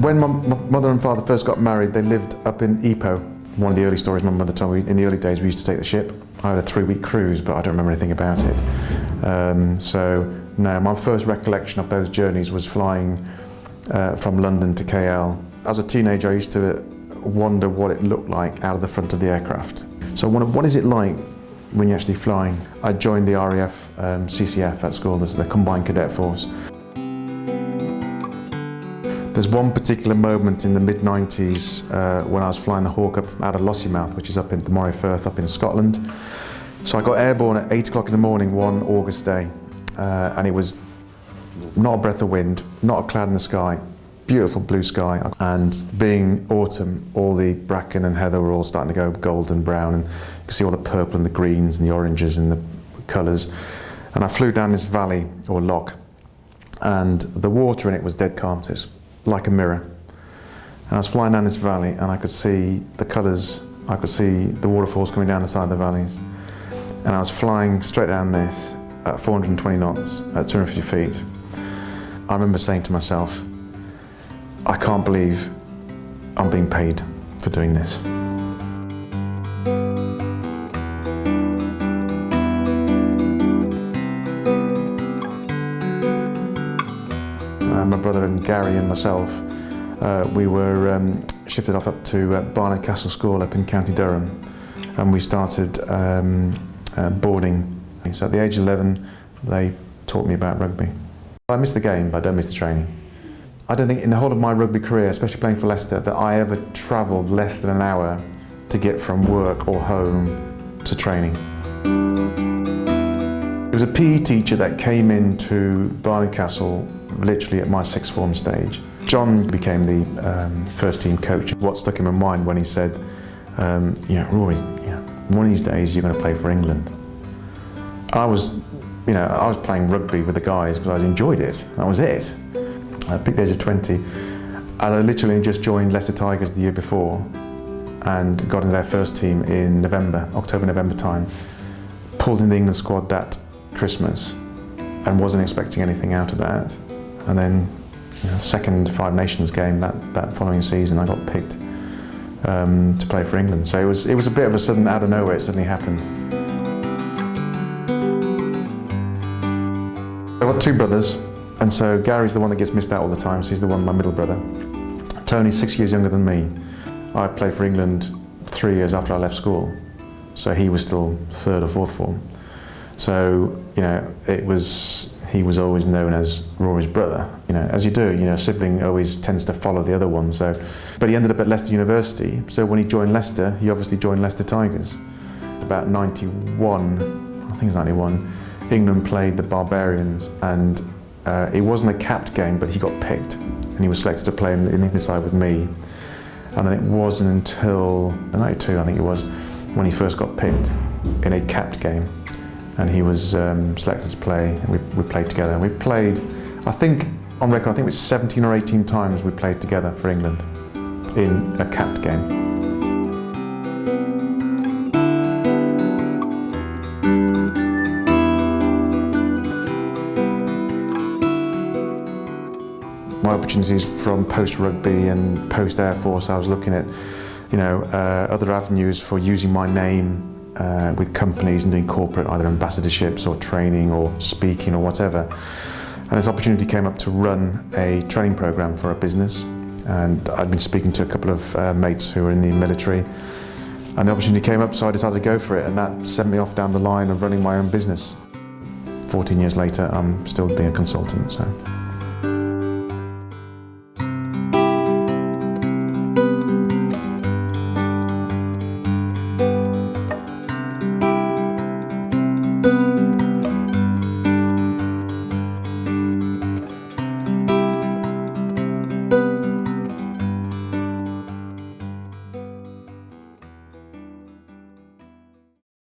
When my mother and father first got married, they lived up in Ipoh. One of the early stories my mother told me, in the early days we used to take the ship. I had a 3-week cruise, but I don't remember anything about it. No, my first recollection of those journeys was flying from London to KL. As a teenager, I used to wonder what it looked like out of the front of the aircraft. So what is it like when you're actually flying? I joined the RAF CCF at school, this is the Combined Cadet Force. There's one particular moment in the mid-90s when I was flying the Hawk up out of Lossiemouth, which is up in the Moray Firth, up in Scotland. So I got airborne at 8 o'clock in the morning one August day, and it was not a breath of wind, not a cloud in the sky, beautiful blue sky. And being autumn, all the bracken and heather were all starting to go golden brown, and you could see all the purple and the greens and the oranges and the colours. And I flew down this valley, or loch, and the water in it was dead calm. So it's like a mirror. And I was flying down this valley and I could see the colours, I could see the waterfalls coming down the side of the valleys. And I was flying straight down this at 420 knots, at 250 feet. I remember saying to myself, I can't believe I'm being paid for doing this. My brother and Gary and myself, we were shifted off up to Barnard Castle School up in County Durham, and we started boarding. So at the age of 11, they taught me about rugby. I miss the game, but I don't miss the training. I don't think in the whole of my rugby career, especially playing for Leicester, that I ever travelled less than an hour to get from work or home to training. There was a PE teacher that came into Barnard Castle literally at my sixth form stage. John became the first team coach. What stuck in my mind when he said, Rory, one of these days you're going to play for England. I was playing rugby with the guys because I enjoyed it. That was it. I picked the age of 20, and I literally just joined Leicester Tigers the year before and got in their first team in October, November time. Pulled in the England squad that Christmas and wasn't expecting anything out of that. And then, second Five Nations game that following season, I got picked to play for England. So it was a bit of a sudden, out of nowhere, it suddenly happened. I've got two brothers, and so Gary's the one that gets missed out all the time, so he's the one, my middle brother. Tony's 6 years younger than me. I played for England 3 years after I left school, so he was still third or fourth form. So, he was always known as Rory's brother, as you do, a sibling always tends to follow the other one. So, but he ended up at Leicester University, so when he joined Leicester, he obviously joined Leicester Tigers. About 91, I think it was 91, England played the Barbarians, and it wasn't a capped game, but he got picked, and he was selected to play in the England side with me. And then it wasn't until 92, I think it was, when he first got picked in a capped game. And he was selected to play, and we played together. We played, I think, on record, I think it was 17 or 18 times we played together for England in a capped game. My opportunities from post-rugby and post-Air Force, I was looking at, other avenues for using my name with companies and doing corporate, either ambassadorships or training or speaking or whatever. And this opportunity came up to run a training program for a business, and I'd been speaking to a couple of mates who were in the military, and the opportunity came up, so I decided to go for it, and that sent me off down the line of running my own business. 14 years later, I'm still being a consultant. So.